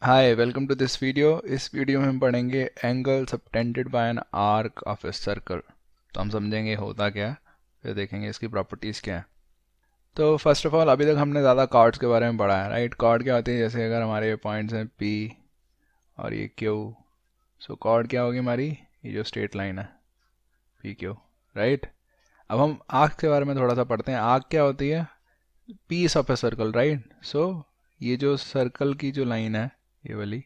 Hi welcome to this video. इस video में हम पढ़ेंगे angle subtended by an arc of a circle. तो हम समझेंगे होता क्या है, फिर देखेंगे इसकी प्रॉपर्टीज़ क्या है। तो फर्स्ट ऑफ ऑल अभी तक हमने ज़्यादा कॉर्ड्स के बारे में पढ़ा है, राइट। कॉर्ड क्या होती है, जैसे अगर हमारे पॉइंट्स हैं पी और ये क्यू, सो कॉर्ड क्या होगी हमारी, ये जो स्ट्रेट लाइन है पी क्यू, राइट। अब हम आर्क के बारे में थोड़ा सा पढ़ते हैं। आर्क क्या होती है, piece of a circle, right. So ये जो सर्कल की जो लाइन है ये वाली,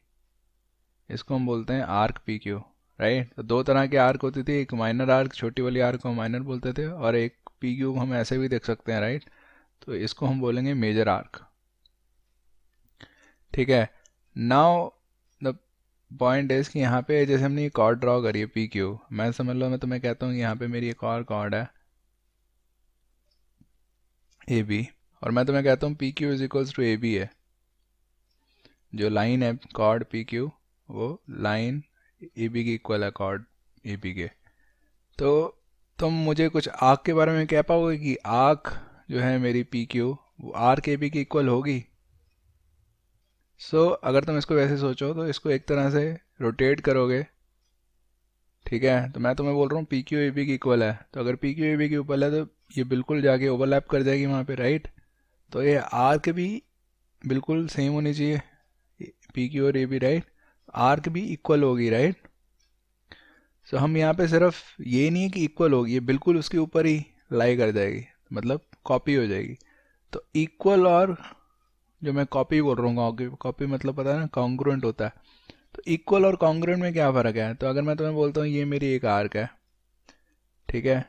इसको हम बोलते हैं आर्क पी क्यू, राइट। तो दो तरह के आर्क होती थी, एक माइनर आर्क, छोटी वाली आर्क को माइनर बोलते थे, और एक पी क्यू हम ऐसे भी देख सकते हैं, राइट। तो इसको हम बोलेंगे मेजर आर्क, ठीक है। नाउ द पॉइंट इज कि यहाँ पे जैसे हमने ये कॉर्ड ड्रॉ करी है पी क्यू, मैं समझ लो मैं तुम्हें कहता हूँ कि यहाँ पे मेरी एक और कॉर्ड है ए बी, और मैं तुम्हें कहता हूँ P Q is equals to A B है। जो लाइन है कॉर्ड पी क्यू, वो लाइन ए बी की इक्वल है कॉर्ड ए बी के। तो तुम मुझे कुछ आर्क के बारे में कह पाओगे कि आर्क जो है मेरी पी क्यू वो आर्क ए बी की इक्वल होगी। अगर तुम इसको वैसे सोचो तो इसको एक तरह से रोटेट करोगे, ठीक है। तो मैं तुम्हें बोल रहा हूँ पी क्यू ए बी की इक्वल है, तो अगर पी क्यू ए बी की इक्वल है तो ये बिल्कुल जाके ओवरलैप कर जाएगी वहाँ पे, राइट। तो ये आर्क भी बिल्कुल सेम होनी चाहिए, पी क्यू और ए बी, राइट। आर्क भी इक्वल होगी, राइट। हम यहाँ पे सिर्फ ये नहीं है कि इक्वल होगी, ये बिल्कुल उसके ऊपर ही लाई कर जाएगी, मतलब कॉपी हो जाएगी। तो इक्वल और जो मैं कॉपी बोल रहा हूँ, कॉपी मतलब पता है ना, कॉन्ग्रुएंट होता है। तो इक्वल और कॉन्ग्रुएंट में क्या फ़र्क है, तो अगर मैं तुम्हें बोलता हूँ ये मेरी एक आर्क है, ठीक है।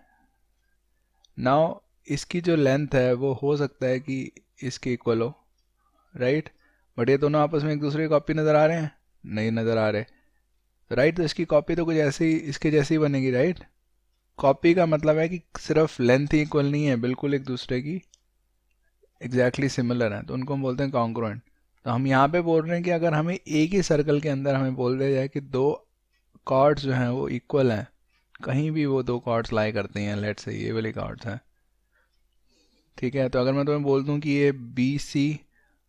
नाउ इसकी जो लेंथ है वो हो सकता है कि इसके इक्वल हो, राइट। बट ये दोनों आपस में एक दूसरे की कॉपी नज़र आ रहे हैं, नहीं नज़र आ रहे, राइट। तो इसकी कॉपी तो कुछ ऐसे ही इसके जैसी बनेगी, राइट। कॉपी का मतलब है कि सिर्फ लेंथ ही इक्वल नहीं है, बिल्कुल एक दूसरे की एग्जैक्टली सिमिलर है, तो उनको हम बोलते हैं कॉन्ग्रुएंट। तो हम यहाँ पे बोल रहे हैं कि अगर हमें एक ही सर्कल के अंदर हमें बोल दिया जाए कि दो कॉर्ड्स जो हैं वो इक्वल हैं, कहीं भी वो दो कॉर्ड्स लाई करती हैं, लेट्स से ये वाली कॉर्ड्स हैं, ठीक है। तो अगर मैं तुम्हें बोल दूँ कि ये बी सी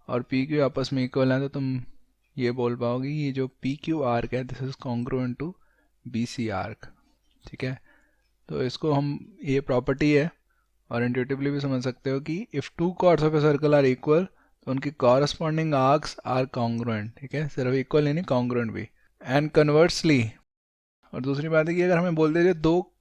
और पी क्यू आपस में इक्वल हैं, तो तुम ये बोल पाओगे ये जो पी क्यू आर्क है this is congruent to B C arc, ठीक है। तो इसको हम, ये प्रॉपर्टी है, और इंट्यूटिवली भी समझ सकते हो कि if two chords of a circle are equal तो उनकी कॉरस्पॉन्डिंग आर्क्स आर कॉन्ग्रुएंट, ठीक है। सिर्फ इक्वल ही नहीं, कॉन्ग्रुएंट भी। एंड कन्वर्सली, और दूसरी बात है कि अगर हमें बोल दिया जाए दो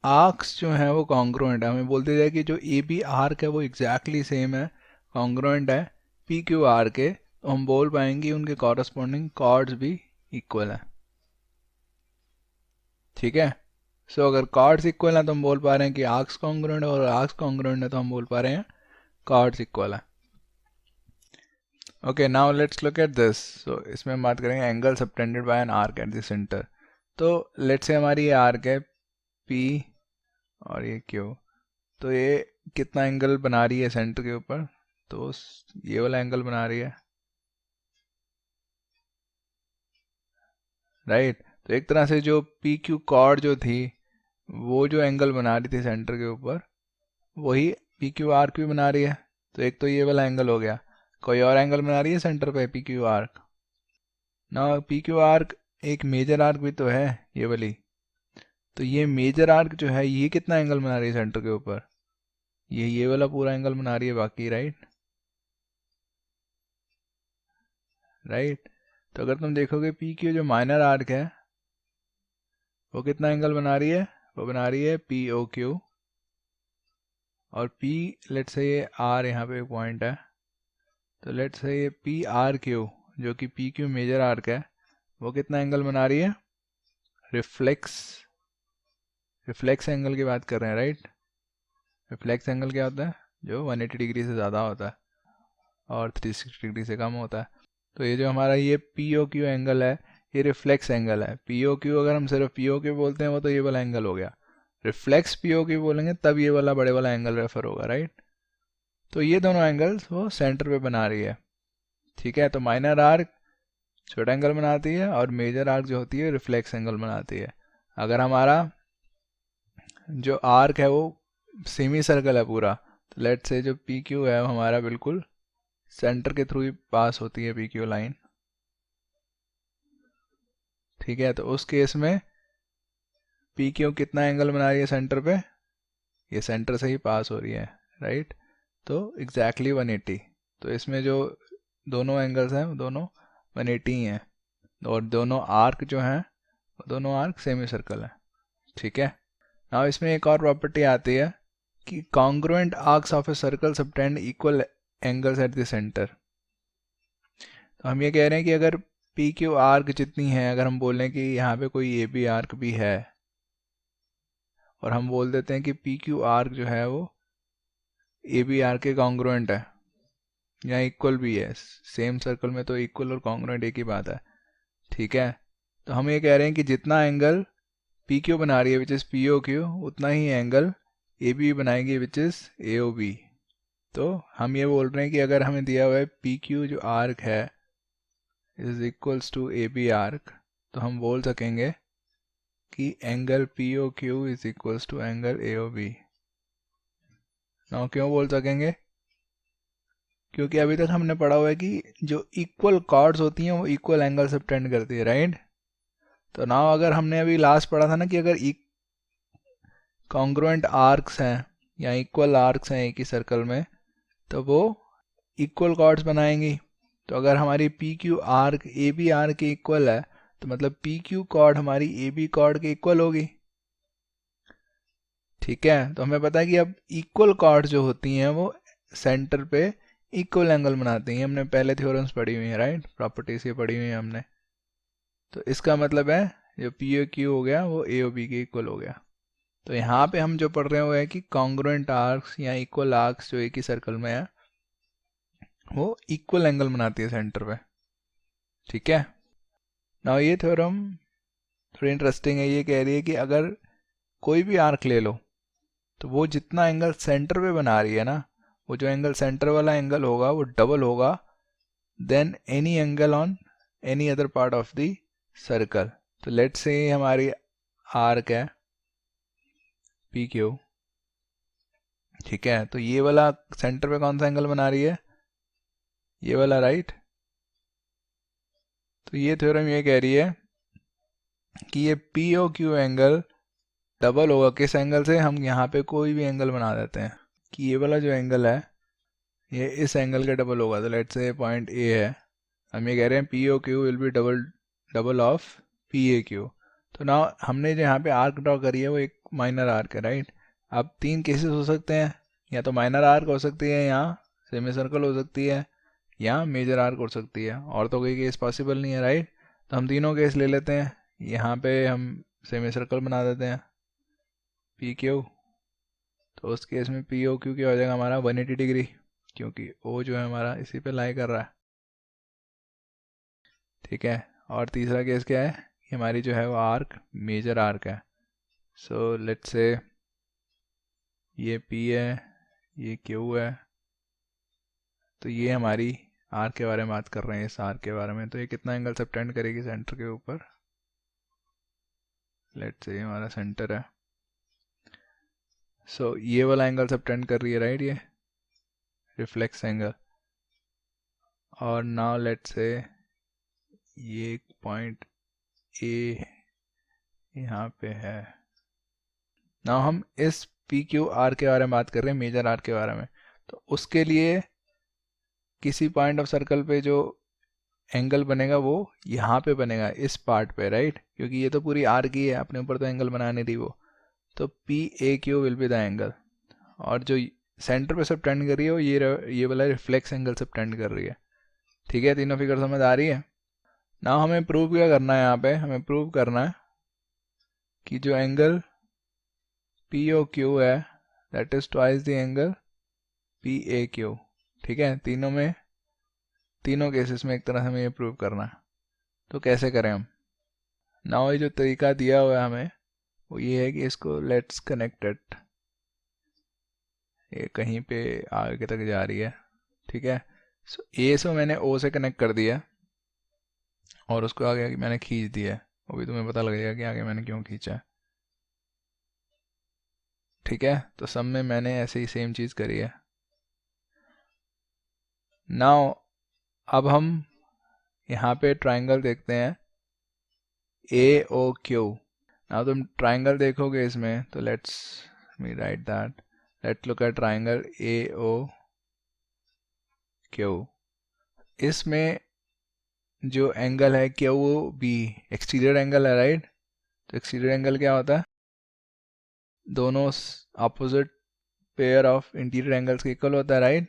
आर्क्स जो हैं वो कॉन्ग्रुएंट है, हमें बोल दिया जाए कि जो ए बी आर्क है वो एग्जैक्टली सेम है, कॉन्ग्रुएंट है पी क्यू आर के, तो हम बोल पाएंगे उनके कॉरस्पॉन्डिंग कॉर्ड्स भी इक्वल है, ठीक है। अगर कॉर्ड्स इक्वल हैं तो हम बोल पा रहे हैं कि आर्क्स कॉन्ग्रुएंट है, और आर्क्स कॉन्ग्रुएंट है तो हम बोल पा रहे हैं कॉर्ड्स इक्वल है। Okay, now let's look at this. इसमें हम बात करेंगे angle subtended by an arc at the centre. तो लेट्स से हमारी ये आर्क है पी और ये क्यू, तो ये कितना एंगल बना रही है सेंटर के ऊपर, तो ये वाला एंगल बना रही है, राइट। तो एक तरह से जो पी क्यू कॉर्ड जो थी वो जो एंगल बना रही थी सेंटर के ऊपर, वही पी क्यू आर्क भी बना रही है। तो एक तो ये वाला एंगल हो गया, कोई और एंगल बना रही है सेंटर पे पी क्यू आर्क ना। पी क्यू आर्क एक मेजर आर्क भी तो है ये वाली, तो ये मेजर आर्क जो है ये कितना एंगल बना रही है सेंटर के ऊपर, ये वाला पूरा एंगल बना रही है बाकी, राइट, राइट। तो अगर तुम देखोगे पी क्यू जो माइनर आर्क है वो कितना एंगल बना रही है, वो बना रही है पी ओ क्यू, और पी लेट से ये आर यहाँ पे पॉइंट है, तो लेट से ये पी आर क्यू जो कि पी क्यू मेजर आर्क है वो कितना एंगल बना रही है, रिफ्लेक्स, रिफ्लेक्स एंगल की बात कर रहे हैं, राइट। रिफ्लेक्स एंगल क्या होता है, जो 180 डिग्री से ज़्यादा होता है और 360 डिग्री से कम होता है। तो ये जो हमारा ये पी ओ क्यू एंगल है ये रिफ्लेक्स एंगल है। पी ओ क्यू अगर हम सिर्फ पी ओ क्यू बोलते हैं वो तो ये वाला एंगल हो गया, रिफ्लेक्स पी ओ क्यू बोलेंगे तब ये वाला बड़े वाला एंगल रेफर होगा, राइट। तो ये दोनों एंगल्स वो सेंटर पे बना रही है, ठीक है। तो माइनर आर्क छोटा एंगल बनाती है और मेजर आर्क जो होती है रिफ्लेक्स एंगल बनाती है। अगर हमारा जो आर्क है वो सेमी सर्कल है पूरा, तो लेट से जो पी क्यू है वो हमारा बिल्कुल सेंटर के थ्रू ही पास होती है पी क्यू लाइन, ठीक है, तो उस केस में पी क्यू कितना एंगल बना रही है सेंटर पे, ये सेंटर से ही पास हो रही है, राइट। तो एग्जैक्टली 180। तो इसमें जो दोनों एंगल्स हैं वो दोनों 180 ही हैं, और दोनों आर्क जो हैं वो दोनों आर्क सेमी सर्कल हैं, ठीक है। नाउ इसमें एक और प्रॉपर्टी आती है कि congruent arcs of a circle subtend equal angles at the centre. तो हम ये कह रहे हैं कि अगर पी क्यू आर्क जितनी है, अगर हम बोलें कि यहाँ पे कोई ए बी आर्क भी है, और हम बोल देते हैं कि पी क्यू आर्क जो है वो ए बी आर्क के कॉन्ग्रुएंट है या इक्वल भी है, सेम सर्कल में तो इक्वल और कॉन्ग्रुएंट एक ही बात है, ठीक है। तो हम ये कह रहे हैं कि जितना एंगल पी क्यू बना रही है which is P O Q, उतना ही एंगल ए बी बनाएगी which is a O B. तो हम ये बोल रहे हैं कि अगर हमें दिया हुआ है पी क्यू जो आर्क है is equals to A B arc, तो हम बोल सकेंगे कि angle P O Q is equals to angle A O B. Now क्यों बोल सकेंगे, क्योंकि अभी तक हमने पढ़ा हुआ है कि जो इक्वल कॉर्ड्स होती हैं वो इक्वल एंगल सबटेंड करती है, राइट। तो नाउ अगर हमने अभी लास्ट पढ़ा था ना कि अगर कॉन्ग्रुएंट आर्क्स हैं या इक्वल आर्क्स हैं एक ही सर्कल में, तो वो इक्वल कॉर्ड्स बनाएंगी। तो अगर हमारी P Q arc A B arc के इक्वल है, तो मतलब पी क्यू कॉर्ड हमारी ए बी कॉर्ड के इक्वल होगी, ठीक है। तो हमें पता है कि अब इक्वल कॉर्ड जो होती हैं वो सेंटर पे इक्वल एंगल बनाती हैं, हमने पहले थ्योरम्स पढ़ी हुई हैं, राइट, प्रॉपर्टीज ये पढ़ी हुई हैं हमने। तो इसका मतलब है जो पी ओ क्यू हो गया वो ए ओ बी के इक्वल हो गया। तो यहाँ पे हम जो पढ़ रहे हुए हैं कि कॉन्ग्रुएंट आर्क्स या इक्वल आर्क्स जो एक ही सर्कल में है वो इक्वल एंगल बनाती है सेंटर पे, ठीक है। नाउ ये थ्योरम थोड़ी इंटरेस्टिंग है, ये कह रही है कि अगर कोई भी आर्क ले लो तो वो जितना एंगल सेंटर पे बना रही है ना, वो जो एंगल सेंटर वाला एंगल होगा वो डबल होगा then any angle on any other part of the circle. तो लेट्स से हमारी आर्क है पी क्यू, ठीक है। तो ये वाला सेंटर पे कौन सा एंगल बना रही है, ये वाला, राइट। तो ये थ्योरम ये कह रही है कि ये P O Q angle double होगा किस एंगल से, हम यहाँ पे कोई भी एंगल बना देते हैं कि ये वाला जो एंगल है ये इस एंगल का डबल होगा। तो लेट्स से पॉइंट ए है, हम ये कह रहे हैं P O Q will be double of P A Q. तो ना हमने जो यहाँ पे आर्क ड्रॉ करी है वो एक माइनर आर्क है, राइट। अब तीन केसेस हो सकते हैं, या तो माइनर आर्क हो सकती है, या सेमी सर्कल हो सकती है, या मेजर आर्क हो सकती है, और तो कोई केस पॉसिबल नहीं है, राइट। तो हम तीनों केस ले लेते हैं, यहाँ पे हम सेमी सर्कल बना देते हैं पी क्यू। तो उस केस में पी ओ क्यू क्या हो जाएगा हमारा 180 डिग्री, क्योंकि ओ जो है हमारा इसी पे लाई कर रहा है, ठीक है। और तीसरा केस क्या है कि हमारी जो है वो आर्क मेजर आर्क है। सो लेट्स से ये पी है, ये क्यू है, तो ये हमारी आर्क के बारे में बात कर रहे हैं, इस आर्क के बारे में। तो ये कितना एंगल सबटेंड करेगी सेंटर के ऊपर, लेट्स से हमारा सेंटर है, सो ये वाला एंगल सबटेंड कर रही है, राइट, ये रिफ्लेक्स एंगल। और नाउ लेट्स से ये पॉइंट ए यहाँ पे है। नाउ हम इस पी क्यू आर के बारे में बात कर रहे हैं, मेजर आर के बारे में। तो उसके लिए किसी पॉइंट ऑफ सर्कल पे जो एंगल बनेगा वो यहाँ पे बनेगा, इस पार्ट पे, राइट, क्योंकि ये तो पूरी आर की है, अपने ऊपर तो एंगल बना नहीं रही वो। तो P A Q will be the angle, और जो सेंटर पे सबटेंड कर रही है वो ये वाला रिफ्लेक्स एंगल सबटेंड कर रही है, ठीक है। तीनों फिगर समझ आ रही है। ना हमें प्रूव क्या करना है, यहाँ पे हमें प्रूव करना है कि जो एंगल पी ओ क्यू है that is twice the angle P A Q, ठीक है। तीनों केसेस में एक तरह से हमें ये प्रूव करना है। तो कैसे करें हम, ना ये जो तरीका दिया हुआ है हमें वो ये है कि इसको लेट्स कनेक्ट इट, ये कहीं पे आगे तक जा रही है, ठीक है। सो ए से मैंने ओ से कनेक्ट कर दिया और उसको आगे मैंने खींच दिया है, वो भी तुम्हें पता लगेगा कि आगे मैंने क्यों खींचा है, ठीक है। तो सब में मैंने ऐसे ही सेम चीज़ करी है। नाउ अब हम यहाँ पे ट्रायंगल देखते हैं ए ओ क्यू। नाउ तुम ट्राइंगल देखोगे इसमें, तो let's me write that, let's look at triangle A O Q. इसमें जो एंगल है क्यू बी एक्सटीरियर एंगल है, राइट? तो एक्सटीरियर एंगल क्या होता है? दोनों opposite pair of interior angles के इक्वल होता है, right?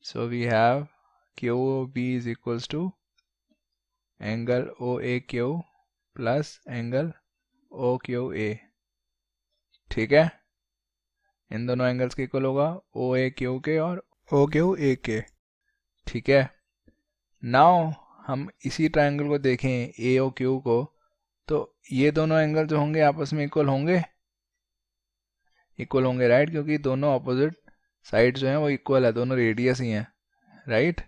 So we have Q B is equals to angle O A Q plus angle O Q A. ठीक है, इन दोनों एंगल्स के इक्वल होगा ओ ए क्यू के और ओ क्यू ए के। ठीक है, नाउ हम इसी ट्रायंगल को देखें ए ओ क्यू को, तो ये दोनों एंगल जो होंगे आपस में इक्वल होंगे, इक्वल होंगे, राइट? क्योंकि दोनों अपोजिट साइड जो हैं वो इक्वल है, दोनों रेडियस ही हैं, राइट?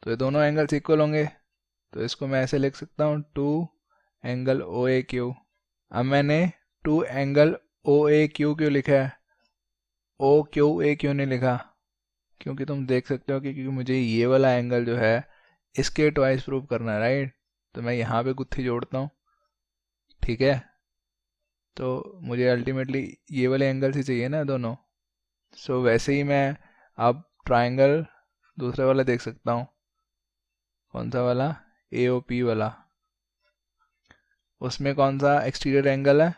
तो ये दोनों एंगल्स इक्वल होंगे, तो इसको मैं ऐसे लिख सकता हूँ 2 एंगल ओ ए क्यू। अब मैंने 2 एंगल ओ ए क्यू क्यों लिखा है, ओ क्यू ए क्यों नहीं लिखा? क्योंकि तुम देख सकते हो कि क्योंकि मुझे ये वाला एंगल जो है इसके ट्वाइस प्रूव करना है, राइट? तो मैं यहाँ पे गुत्थी जोड़ता हूँ, ठीक है? तो मुझे अल्टीमेटली ये वाले एंगल्स ही चाहिए ना दोनों। सो वैसे ही मैं अब ट्राइंगल दूसरा वाला देख सकता हूँ। कौन सा वाला? AOP वाला। उसमें कौन सा एक्सटीरियर एंगल है?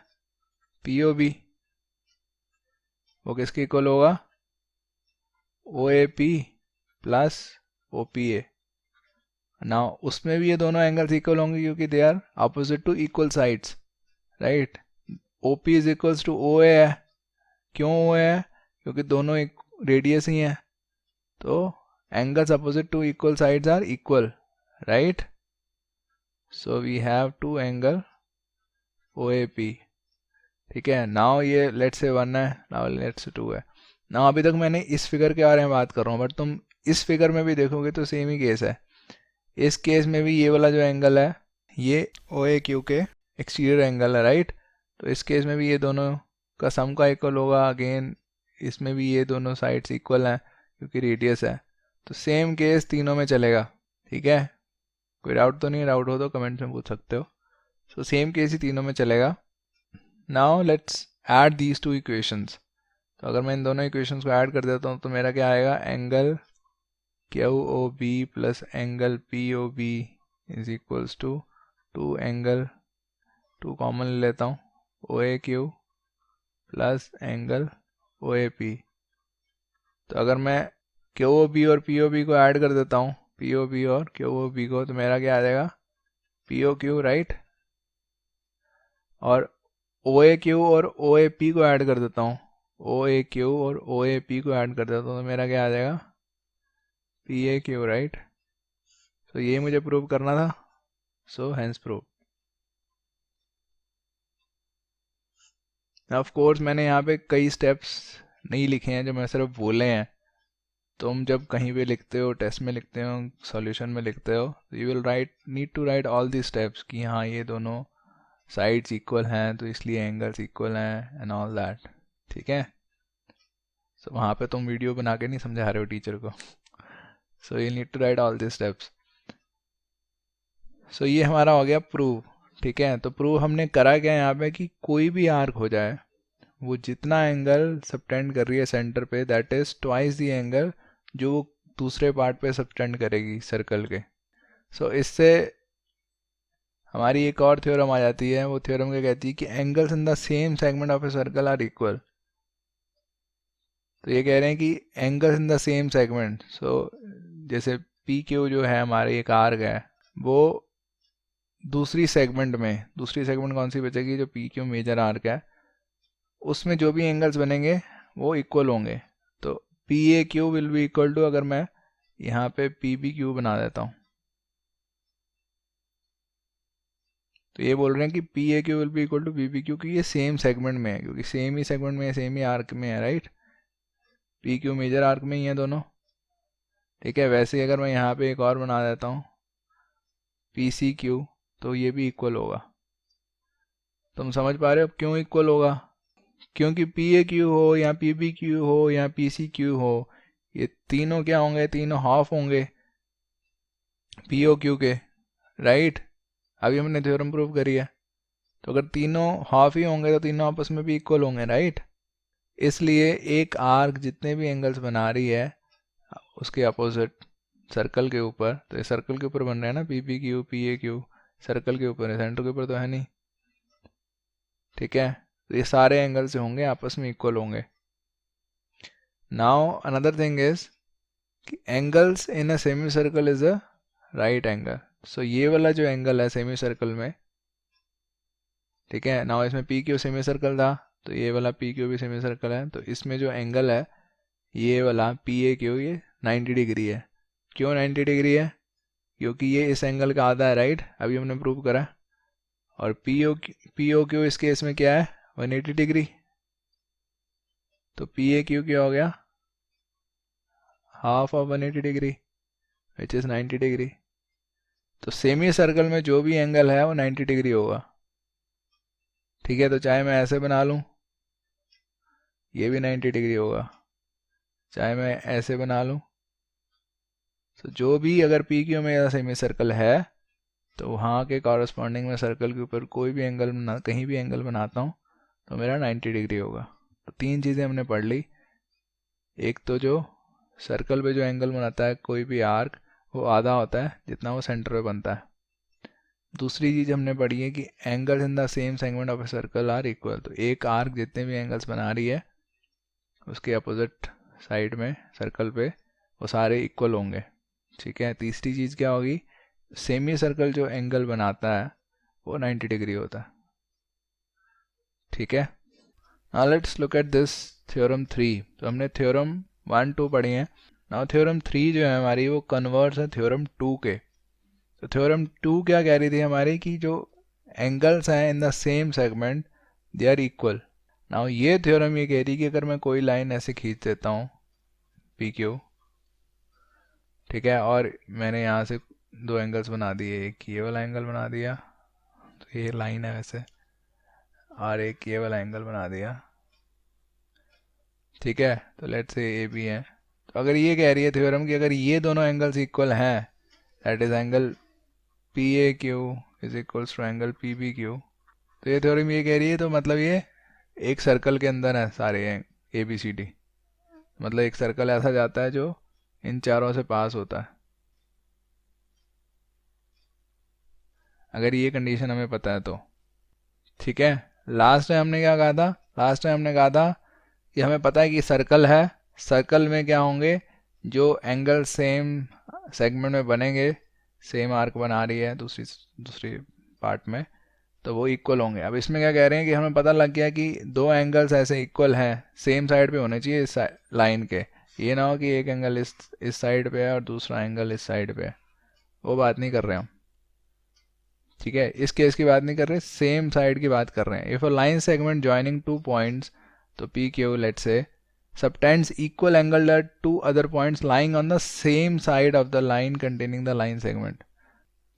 POB। वो किसके इक्वल होगा? OAP plus OPA। ना उसमें भी ये दोनों एंगल्स इक्वल होंगे क्योंकि they are opposite to equal sides, right? OP is equals to OA है। क्यों OA है? क्योंकि दोनों एक रेडियस ही हैं, तो angles opposite to equal sides are equal, right? So we have 2 angle OAP। ठीक है, नाउ ये लेट्स से 1 है, नाउ लेट्स से 2 है। नाउ अभी तक मैंने इस फिगर के बारे में बात कर रहा हूँ, बट तुम इस फिगर में भी देखोगे तो सेम ही केस है। इस केस में भी ये वाला जो एंगल है ये OAQ के एक्सटीरियर एंगल है, राइट? तो इस केस में भी ये दोनों का सम का इक्वल होगा। अगेन इसमें भी ये दोनों साइड्स इक्वल हैं क्योंकि रेडियस है, तो सेम केस तीनों में चलेगा। ठीक है, कोई डाउट तो नहीं? डाउट हो तो कमेंट में पूछ सकते हो। सो सेम केस ही तीनों में चलेगा। Now let's add these two equations. तो अगर मैं इन दोनों इक्वेशंस को ऐड कर देता हूँ तो मेरा क्या आएगा? Angle QOB plus angle POB is equals to 2 angle 2 common ले लेता हूँ OAQ प्लस एंगल OAP। तो अगर मैं QOB और POB को ऐड कर देता हूँ, POB और QOB को, तो मेरा क्या आ जाएगा? POQ, right? और OAQ और OAP को ऐड कर देता हूँ, OAQ और OAP को ऐड कर देता हूँ, तो मेरा क्या आ जाएगा? PAQ, right? तो ये मुझे प्रूव करना था, so hence prove. Of course मैंने यहाँ पे कई स्टेप्स नहीं लिखे हैं जो मैं सिर्फ बोले हैं। तुम जब कहीं पे लिखते हो, टेस्ट में लिखते हो, सॉल्यूशन में लिखते हो, तो you will need to write all the steps कि हाँ ये दोनों साइड्स इक्वल हैं तो इसलिए एंगल्स इक्वल हैं एंड ऑल दैट। ठीक है, सो वहाँ पे तुम वीडियो बना के नहीं समझा रहे हो टीचर को। So you need to write all the steps. So ये हमारा हो गया प्रूव। ठीक है, तो प्रूव हमने करा क्या यहाँ पे कि कोई भी आर्क हो जाए, वो जितना एंगल सबटेंड कर रही है सेंटर पे, that is twice the angle जो वो दूसरे पार्ट पे सबटेंड करेगी सर्कल के। सो इससे हमारी एक और थ्योरम आ जाती है। वो थ्योरम क्या कहती है कि angles in the same segment of a circle are equal. तो ये कह रहे हैं कि angles in the same segment, so जैसे PQ जो है हमारे एक आर्क है, वो दूसरी सेगमेंट कौन सी बचेगी? जो PQ मेजर आर्क है, उसमें जो भी एंगल्स बनेंगे वो इक्वल होंगे। तो PAQ will be equal to, अगर मैं यहाँ पे PBQ बना देता हूँ, तो ये बोल रहे हैं कि PAQ will be equal to PBQ, कि ये सेम सेगमेंट में है, क्योंकि सेम ही सेगमेंट में है, सेम ही आर्क में है, राइट? PQ मेजर आर्क में ही है दोनों। ठीक है, वैसे ही अगर मैं यहाँ पे एक और बना देता हूँ PCQ, तो ये भी इक्वल होगा। तुम समझ पा रहे हो क्यों इक्वल होगा? क्योंकि PAQ हो या PBQ हो या PCQ हो, ये तीनों क्या होंगे? तीनों हाफ होंगे POQ के, राइट? अभी हमने थ्योरम प्रूव करी है। तो अगर तीनों हाफ ही होंगे तो तीनों आपस में भी इक्वल होंगे, राइट। इसलिए एक आर्क जितने भी एंगल्स बना रही है उसके अपोजिट सर्कल के ऊपर, तो ये सर्कल के ऊपर बन रहा है ना, P P Q P A Q, circle के ऊपर है, सेंटर के ऊपर तो है नहीं, ठीक है। तो ये सारे एंगल से होंगे आपस में इक्वल होंगे। नाउ अनदर थिंग इज कि angles in a semi circle is a right angle. So ये वाला जो एंगल है सेमी सर्कल में, ठीक है, नाउ इसमें पी क्यू सेमी सर्कल था, तो ये वाला पी क्यू भी सेमी सर्कल है, तो इसमें जो एंगल है ये वाला पी ए क्यू, ये 90 डिग्री है। क्यों 90 डिग्री है? क्योंकि ये इस एंगल का आधा है, राइट, अभी हमने प्रूव करा। और पी ओ क्यू इस केस में क्या है, 180 डिग्री। तो पी ए क्यू क्या हो गया, half of 180 degree which is 90 degree. तो सेमी सर्कल में जो भी एंगल है वो 90 डिग्री होगा, ठीक है। तो चाहे मैं ऐसे बना लूँ, ये भी 90 डिग्री होगा, चाहे मैं ऐसे बना लूँ। तो जो भी अगर पी क्यू में सेमी सर्कल है तो वहाँ के कॉरस्पॉन्डिंग में सर्कल के ऊपर कोई भी एंगल बना, कहीं भी एंगल बनाता हूँ तो मेरा 90 डिग्री होगा। तो तीन चीज़ें हमने पढ़ ली। एक तो जो सर्कल पे जो एंगल बनाता है कोई भी आर्क, वो आधा होता है जितना वो सेंटर पे बनता है। दूसरी चीज़ हमने पढ़ी है कि angles in the same segment of a circle are equal. तो एक आर्क जितने भी एंगल्स बना रही है उसके अपोजिट साइड में सर्कल पे वो सारे इक्वल होंगे, ठीक है। तीसरी चीज़ क्या होगी, सेमी सर्कल जो एंगल बनाता है वो 90 डिग्री होता है, ठीक है। Now let's look at this theorem 3। तो हमने थ्योरम 1 2 पढ़ी है। नाउ थ्योरम 3 जो है हमारी वो कन्वर्ट्स है थ्योरम 2 के। तो थ्योरम 2 क्या कह रही थी हमारी कि जो एंगल्स हैं in the same segment they are equal. Now ये थ्योरम ये कह रही कि अगर मैं कोई लाइन ऐसे खींच देता हूँ पी क्यू, ठीक है, और मैंने यहाँ से दो एंगल्स बना दिए, एक ये वाला एंगल बना दिया, तो ये लाइन है वैसे, और एक ये वाला एंगल बना दिया, ठीक है। तो लेट्स से ए बी है। तो अगर ये कह रही है थ्योरम कि अगर ये दोनों एंगल्स इक्वल हैं, that is angle P A Q is equals to angle P B Q, तो ये थ्योरम ये कह रही है, तो मतलब ये एक सर्कल के अंदर है सारे ए बी सी डी। मतलब एक सर्कल ऐसा जाता है जो इन चारों से पास होता है, अगर ये कंडीशन हमें पता है तो, ठीक है। लास्ट टाइम हमने क्या कहा था, लास्ट टाइम हमने कहा था कि हमें पता है कि सर्कल है, सर्कल में क्या होंगे, जो एंगल सेम सेगमेंट में बनेंगे, सेम आर्क बना रही है दूसरी दूसरी पार्ट में, तो वो इक्वल होंगे। अब इसमें क्या कह रहे हैं कि हमें पता लग गया कि दो एंगल्स ऐसे इक्वल हैं, सेम साइड पे होने चाहिए इस लाइन के, ये ना हो कि एक एंगल इस साइड पे है और दूसरा एंगल इस साइड पे है, वो बात नहीं कर रहे हम, ठीक है। इस केस की बात नहीं कर रहे, सेम साइड की बात कर रहे हैं। If a line segment joining two points, तो P Q let's say subtends equal angle at two other points lying on the same side of the line containing the line segment।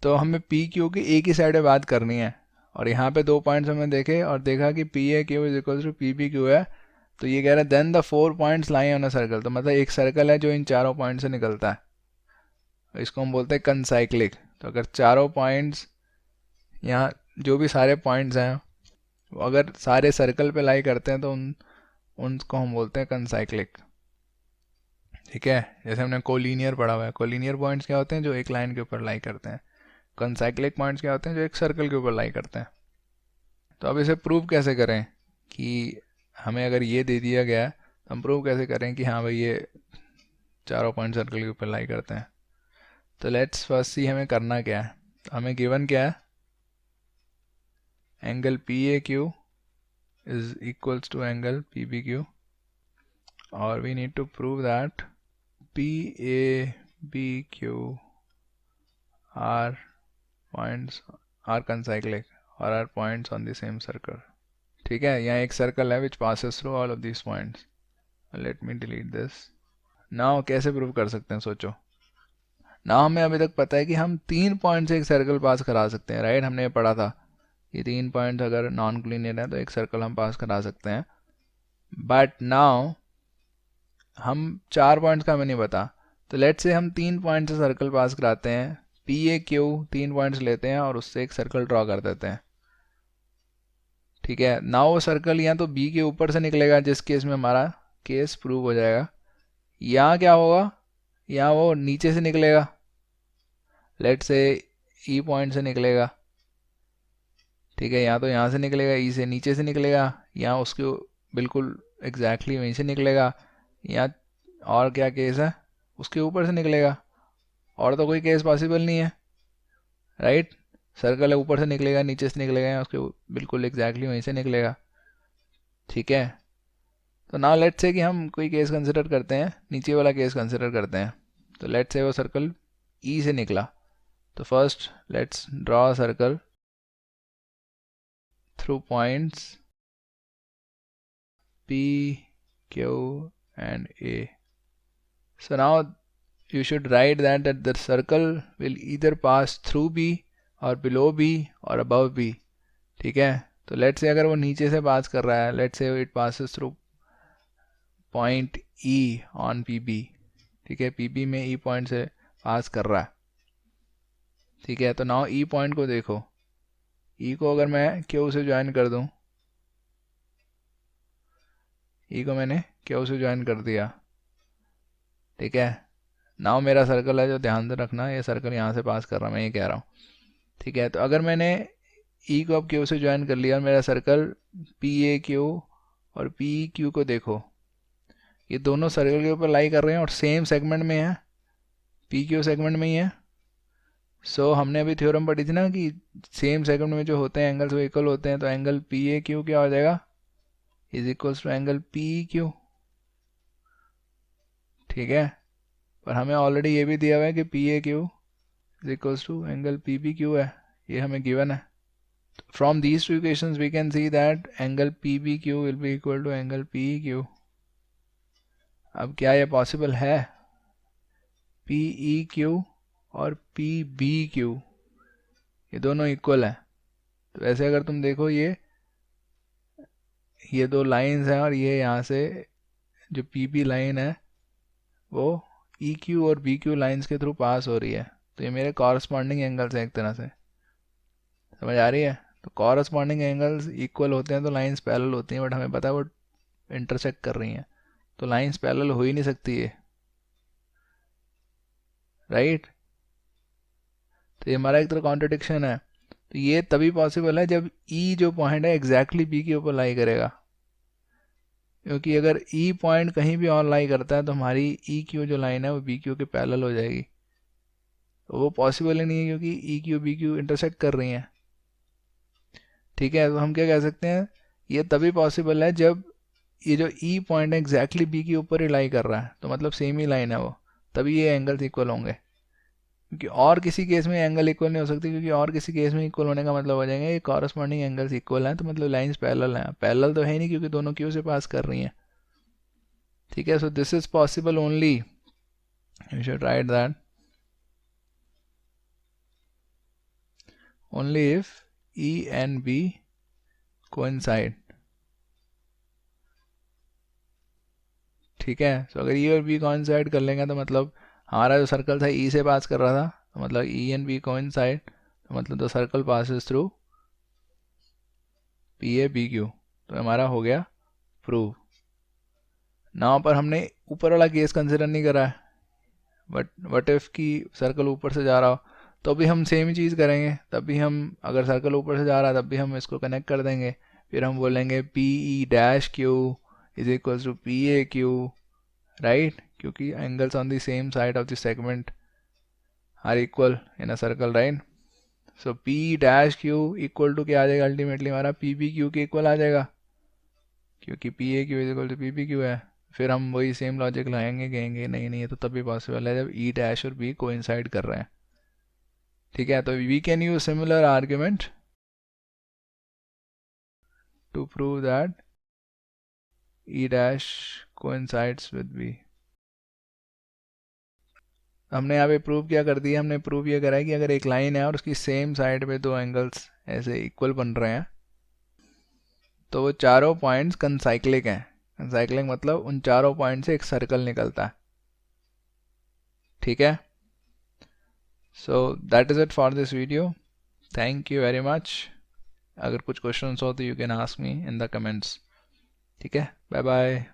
तो हमें P Q की एक ही side पे बात करनी है, और यहाँ पे दो पॉइंट्स हमने देखे और देखा कि P A Q is equal to P B Q है। तो ये कह रहा है then the 4 points lie on a circle, तो मतलब एक सर्कल है जो इन चारों पॉइंट से निकलता है, इसको हम बोलते हैं कंसाइक्लिक। तो अगर चारों पॉइंट्स यहाँ जो भी सारे पॉइंट्स हैं वो अगर सारे सर्कल पे लाई करते हैं तो उनको हम बोलते हैं कंसाइक्लिक, ठीक है। जैसे हमने कोलिनियर पढ़ा हुआ है, कोलिनियर पॉइंट्स क्या होते हैं, जो एक लाइन के ऊपर लाई करते हैं। कंसाइक्लिक पॉइंट्स क्या होते हैं, जो एक सर्कल के ऊपर लाई करते हैं। तो अब इसे प्रूव कैसे करें कि हमें अगर ये दे दिया गया है तो हम प्रूव कैसे करें कि हाँ भाई ये चारों पॉइंट सर्कल के ऊपर लाई करते हैं। तो लेट्स फर्स्ट सी हमें करना क्या है। तो हमें गिवन क्या है, angle P A Q is equals to angle PBQ, or we need to prove that PABQ are points are concyclic or are points on the same circle, ठीक है। यहाँ एक सर्कल है which passes through all of these points। let me delete this। now कैसे prove कर सकते हैं, सोचो। now हमें अभी तक पता है कि हम 3 पॉइंट से एक सर्कल पास करा सकते हैं, राइट, हमने ये पढ़ा था। ये 3 पॉइंट्स अगर नॉन कोलिनियर है तो एक सर्कल हम पास करा सकते हैं। बट नाउ हम 4 पॉइंट्स का हमें नहीं पता, तो लेट्स से हम 3 पॉइंट से सर्कल पास कराते हैं पी ए क्यू 3 पॉइंट्स लेते हैं और उससे एक सर्कल ड्रॉ कर देते हैं। ठीक है, ना वो सर्कल या तो बी के ऊपर से निकलेगा, जिस केस में हमारा केस प्रूव हो जाएगा, या क्या होगा, या वो नीचे से निकलेगा, लेट से ई पॉइंट से निकलेगा। ठीक है, या तो यहाँ से निकलेगा, ई से नीचे से निकलेगा, या उसके बिल्कुल एग्जैक्टली वहीं से निकलेगा, या और क्या केस है, उसके ऊपर से निकलेगा। और तो कोई केस पॉसिबल नहीं है, राइट। सर्कल है, ऊपर से निकलेगा, नीचे से निकलेगा, या उसके बिल्कुल एग्जैक्टली वहीं से निकलेगा। ठीक है, तो नाउ लेट्स से कि हम कोई केस कंसिडर करते हैं, नीचे वाला केस कंसिडर करते हैं। तो लेट्स से वो सर्कल ई से निकला, तो first let's draw circle through points P, Q and A. So now you should write that the circle will either pass through B or below B or above B. ठीक है, तो let's से अगर वो नीचे से पास कर रहा है, let's say it passes through point E on PB. ठीक है, PB में E पॉइंट से पास कर रहा है। ठीक है, तो नाउ E पॉइंट को देखो, E को अगर मैं Q से ज्वाइन कर दूं, ई को मैंने क्यू से ज्वाइन कर दिया। ठीक है, नाउ मेरा सर्कल है, जो ध्यान से रखना, ये सर्कल यहाँ से पास कर रहा, मैं ये कह रहा हूँ। ठीक है, तो अगर मैंने ई को अब क्यू से ज्वाइन कर लिया और मेरा सर्कल पी ए क्यू और पी क्यू को देखो, ये दोनों सर्कल के ऊपर लाई कर रहे हैं और सेम सेगमेंट में है, पी क्यू सेगमेंट में ही है। सो हमने अभी थ्योरम पढ़ी थी ना कि सेम सेगमेंट में जो होते हैं एंगल्स वो इक्वल होते हैं, तो एंगल पी ए क्यू क्या हो जाएगा, is equals to angle P Q. ठीक है, पर हमें ऑलरेडी ये भी दिया हुआ है कि P A Q is equals to angle P B Q है, ये हमें गिवन है। From these two equations we can see that angle P B Q will be equal to angle P Q. अब क्या ये पॉसिबल है, P E Q और P B Q ये दोनों इक्वल है। तो वैसे अगर तुम देखो, ये दो लाइंस हैं और ये यहाँ से जो पी बी लाइन है वो ई क्यू और बी क्यू लाइन्स के थ्रू पास हो रही है, तो ये मेरे कॉरस्पॉन्डिंग एंगल्स हैं एक तरह से, समझ आ रही है। तो कॉरस्पॉन्डिंग एंगल्स इक्वल होते हैं तो लाइंस पैरेलल होती हैं, बट हमें पता है वो इंटरसेक्ट कर रही हैं, तो लाइंस पैरेलल हो ही नहीं सकती है, राइट। तो ये हमारा एक तरह कॉन्ट्रडिक्शन है। तो ये तभी पॉसिबल है जब ई जो पॉइंट है एग्जैक्टली बी के ऊपर लाई करेगा, क्योंकि अगर ई पॉइंट कहीं भी और लाई करता है तो हमारी ई क्यू जो लाइन है वो बी क्यू के पैरेलल हो जाएगी, तो वो पॉसिबल ही नहीं है क्योंकि E Q B Q intersect कर रही हैं। ठीक है, तो हम क्या कह सकते हैं, ये तभी पॉसिबल है जब ये जो ई पॉइंट है एग्जैक्टली बी के ऊपर ही लाई कर रहा है, तो मतलब सेम ही लाइन है वो, तभी ये एंगल्स इक्वल होंगे। क्योंकि और किसी केस में एंगल इक्वल नहीं हो सकती, क्योंकि और किसी केस में इक्वल होने का मतलब हो जाएगा ये कॉरस्पॉन्डिंग एंगल्स इक्वल हैं, तो मतलब लाइंस पैरेलल हैं। पैरेलल तो है ही नहीं क्योंकि दोनों क्यू से पास कर रही हैं। ठीक है, so this is possible only, you should write that, only if E and B coincide। ठीक है, तो अगर E और B coincide कर लेंगे तो मतलब हमारा जो सर्कल था E से पास कर रहा था, तो मतलब E and B coincide, तो मतलब the circle passes through P A B Q, तो हमारा हो गया प्रूव। नाउ पर हमने ऊपर वाला केस कंसिडर नहीं करा है, बट वट इफ़ की सर्कल ऊपर से जा रहा हो, तो भी हम सेम ही चीज़ करेंगे। तब भी हम, अगर सर्कल ऊपर से जा रहा है तब भी हम इसको कनेक्ट कर देंगे, फिर हम बोलेंगे P E dash Q is equals to P A Q, right, क्योंकि angles on the same side of the segment are equal in a circle, right. So P dash Q equal to क्या आ जाएगा, ultimately हमारा P B Q के equal आ जाएगा, क्योंकि P A Q is equal to P B Q है। फिर हम वही सेम लॉजिक लगाएंगे, कहेंगे नहीं नहीं, ये तो तभी पॉसिबल है जब ई डैश और बी कोइंसाइड कर रहे हैं। ठीक है, तो we can use similar argument to prove that E dash coincides with B. हमने यहाँ पे प्रूव क्या कर दिया, हमने प्रूव ये करा है कि अगर एक लाइन है और उसकी सेम साइड पे दो एंगल्स ऐसे इक्वल बन रहे हैं, तो वो चारों पॉइंट्स कंसाइक्लिक हैं। कंसाइक्लिक मतलब उन चारों पॉइंट से एक सर्कल निकलता है। ठीक है, so that is it for this video, thank you very much. अगर कुछ क्वेश्चंस हो तो you can ask me in the comments. ठीक है, बाय बाय।